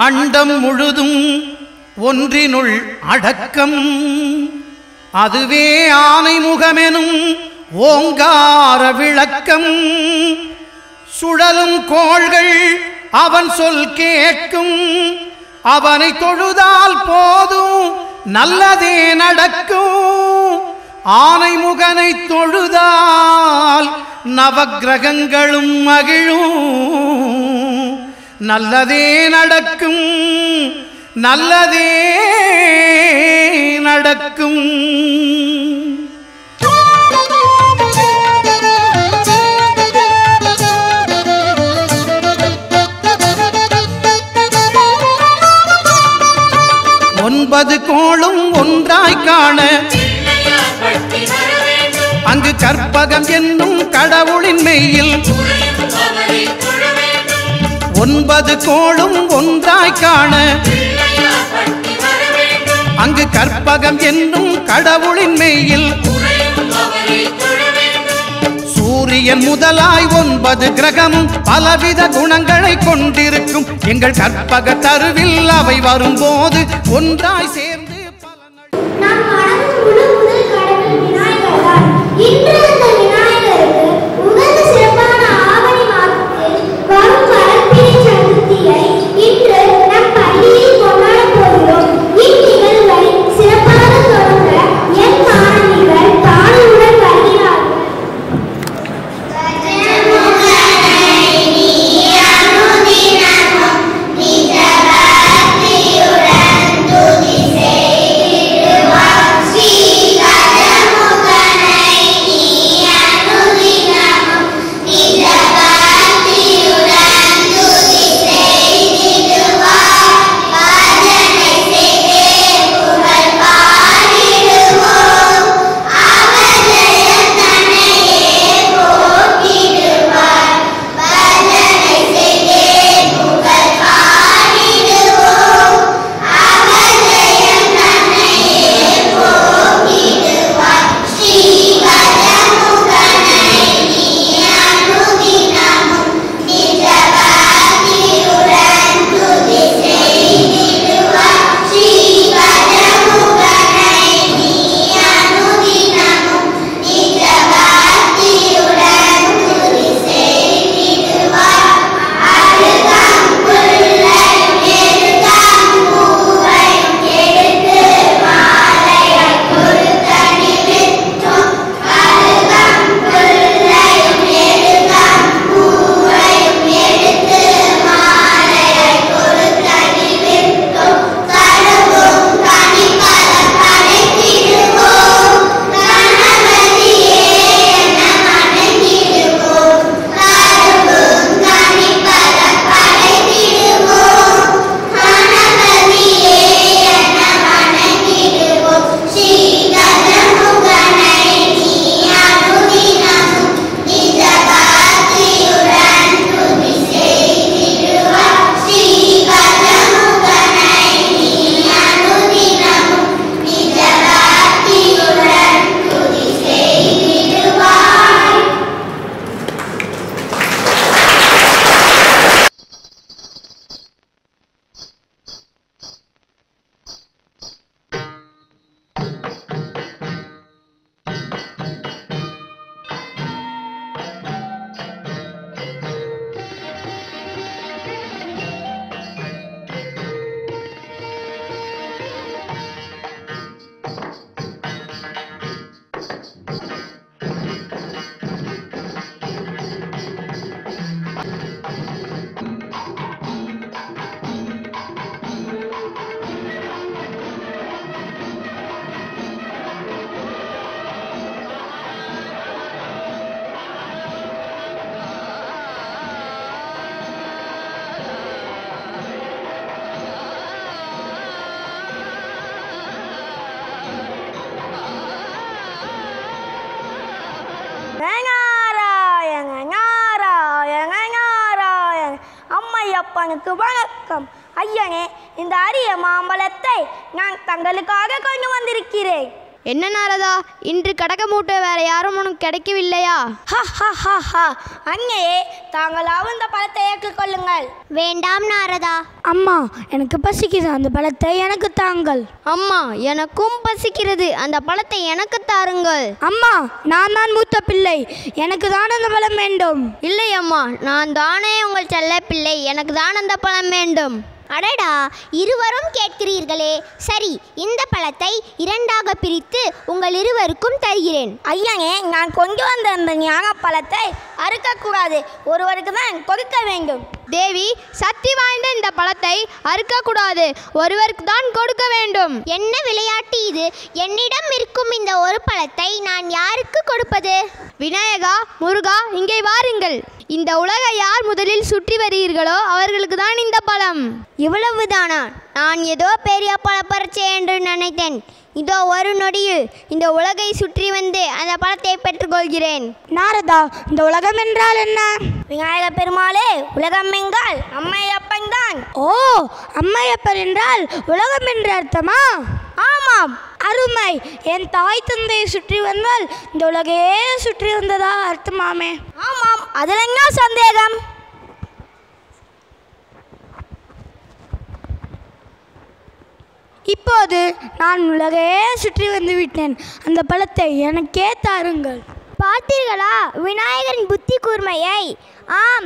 அண்டம் முழுதும் ஒன்றினுள் அடக்கம், அதுவே ஆனைமுகமெனும் ஓங்கார விளக்கம். சுழலும் கோள்கள் அவன் சொல் கேட்கும், அவனை தொழுதால் போதும் நல்லதே நடக்கும். ஆனைமுகனை தொழுதால் நவக்கிரகங்களும் மகிழும், நல்லதே நடக்கும், நல்லதே நடக்கும். ஒன்பது கோளும் ஒன்றாய் காண அங்கு கற்பகம் என்னும் கடவுளின் மெய்யில். ஒன்பது கோளும் ஒன்றாய் காண அங்கு கற்பகம் என்னும் கடவுளின் மெய்யில். சூரியன் முதலாய் 9 கிரகமும் பலவித குணங்களை கொண்டிருக்கும். எங்கள் கற்பக தருவில் அவை வரும்போது ஒன்றாய் சேர்ந்து ஐயப்பனுக்கு வணக்கம். ஐயனே, இந்த அரிய மாம்பழத்தை நான் தங்களுக்காக கொண்டு வந்திருக்கிறேன். என்ன நாரதா, இன்று கடக மூட்டை வேற யாரும் உனக்கு கிடைக்கவில்லையா? அன்னையே, தாங்களாவும் இந்த பழத்தை ஏற்றுக்கொள்ளுங்கள். வேண்டாம் நாரதா. அம்மா, எனக்கு பசிக்குது, அந்த பழத்தை எனக்கு தாங்கள். அம்மா, எனக்கும் பசிக்கிறது, அந்த பழத்தை எனக்கு தாருங்கள். அம்மா, நான் தான் மூத்த பிள்ளை, எனக்கு தான் அந்த பழம் வேண்டும். இல்லை அம்மா, நான் தானே உங்கள் செல்ல பிள்ளை, எனக்கு தான் அந்த பழம் வேண்டும். அடடா, இருவரும் கேட்கிறீர்களே. சரி, இந்த பழத்தை இரண்டாக பிரித்து உங்கள் இருவருக்கும் தருகிறேன். ஐயனே, நான் கொண்டு வந்த அந்த ஞான பழத்தை அறுக்கக்கூடாது, ஒருவருக்கு தான் கொடுக்க வேண்டும். தேவி, சக்தி வாய்ந்த இந்த பழத்தை அறுக்கக்கூடாது, ஒருவருக்கு தான் கொடுக்க வேண்டும். என்ன விளையாட்டு இது? என்னிடம் இருக்கும் இந்த ஒரு பழத்தை நான் யாருக்கு கொடுப்பது? விநாயகா, முருகா, இங்கே வாருங்கள். இந்த உலகை யார் முதலில் சுற்றி வருகிறீர்களோ அவர்களுக்கு தான் இந்த பழம். இவ்வளவுதானா? நான் ஏதோ பெரிய பழப்பறிச்சே என்று நினைத்தேன். இதோ ஒரு நொடியில் இந்த உலகை சுற்றி வந்து அந்த பழத்தை பெற்றுக்கொள்கிறேன். நாரதா, இந்த உலகம் என்றால் என்ன? விநாயக பெருமாளே, உலகம் என்றால் அம்மையப்பன் தான். ஓ, அம்மையப்பன் என்றால் உலகம் என்று அர்த்தமா? ஆமாம், அருமை. என் தாய் தந்தையை சுற்றி வந்தால் இந்த உலகையே சுற்றி வந்ததா அர்த்தமாமே. ஆமாம், அதில் என்ன சந்தேகம்? இப்போது நான் உலகையே சுற்றி வந்து விட்டேன், அந்த பழத்தை எனக்கே தாருங்கள். பார்த்தீர்களா விநாயகரின் புத்தி கூர்மையை? ஆம்,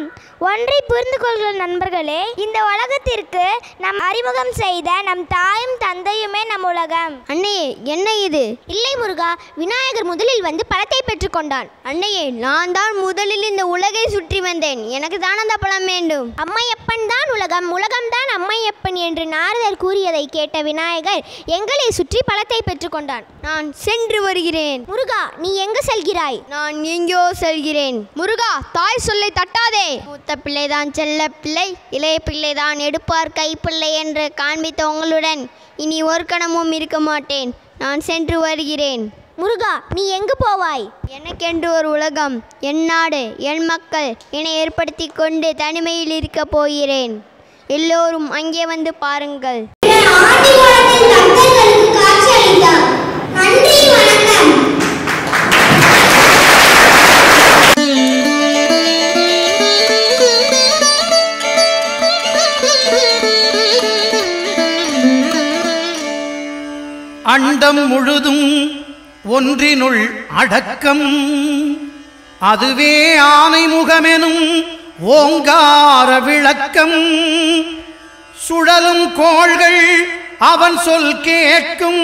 ஒன்றை புரிந்து கொள்கிற நண்பர்களே, இந்த உலகத்திற்கு நம் அறிமுகம் செய்த நம் தாயும் தந்தையுமே நம் உலகம். அன்னையே, என்ன இது? இல்லை முருகா, விநாயகர் முதலில் வந்து பழத்தை பெற்றுக்கொண்டான். அன்னையே, நான் தான் முதலில் இந்த உலகை சுற்றி வந்தேன், எனக்கு தான் அந்த பழம் வேண்டும். அம்மையப்பன் தான் உலகம், உலகம்தான் அம்மையப்பன் என்று நாரதர் கூறியதை கேட்ட விநாயகர் எங்களை சுற்றி பழத்தை பெற்றுக்கொண்டான். நான் சென்று வருகிறேன். முருகா, நீ எங்கு செல்கிறாய்? நான் எங்கோ செல்கிறேன். முருகா, தாய் சொல்லை தட்டாதே. மூத்த பிள்ளைதான் செல்ல பிள்ளை, இளைய பிள்ளைதான் எடுப்பார் கைப்பிள்ளை என்று காண்பித்த உங்களுடன் இனி ஒரு கணமும் இருக்க மாட்டேன். நான் சென்று வருகிறேன். முருகா, நீ எங்கு போவாய்? எனக்கென்று ஒரு உலகம், என் நாடு, என் மக்கள் என ஏற்படுத்தி கொண்டு தனிமையில் இருக்க போகிறேன். எல்லோரும் அங்கே வந்து பாருங்கள். அண்டம் முழுதும் ஒன்றினுள் அடக்கம், அதுவே ஆனை முகமெனும் ஓங்கார விளக்கம். சுழலும் கோள்கள் அவன் சொல் கேட்கும்,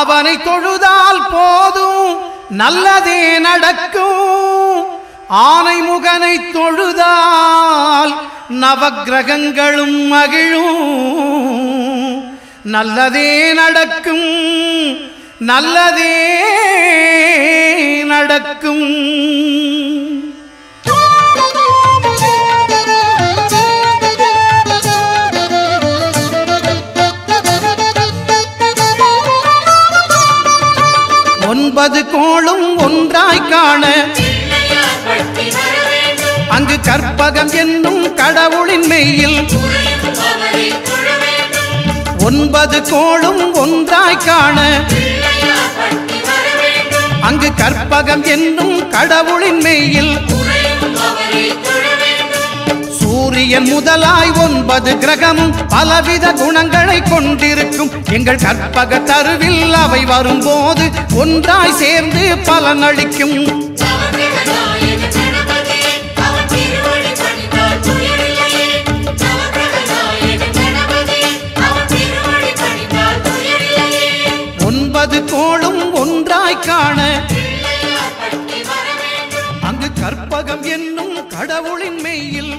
அவனை தொழுதால் போதும் நல்லதே நடக்கும். ஆனை முகனை தொழுதால் நவக்கிரகங்களும் மகிழும். நல்லதே நடக்கும், நல்லதே நடக்கும். ஒன்பது கோளும் ஒன்றாய் காண அங்கு கற்பகம் என்னும் கடவுளின் மெய்யில் ஒன்பது கோளும் ஒன்றாய் காண அங்கு கற்பகம் என்னும் கடவுளின் மெய்யில் சூரியன் முதலாய் 9 கிரகமும் பலவித குணங்களை கொண்டிருக்கும். எங்கள் கற்பக தருவில் அவை வரும்போது ஒன்றாய் சேர்ந்து பலனளிக்கும். கோளும் ஒன்றாய் காண அங்கு கற்பகம் என்னும் கடவுளின் மெய்யில்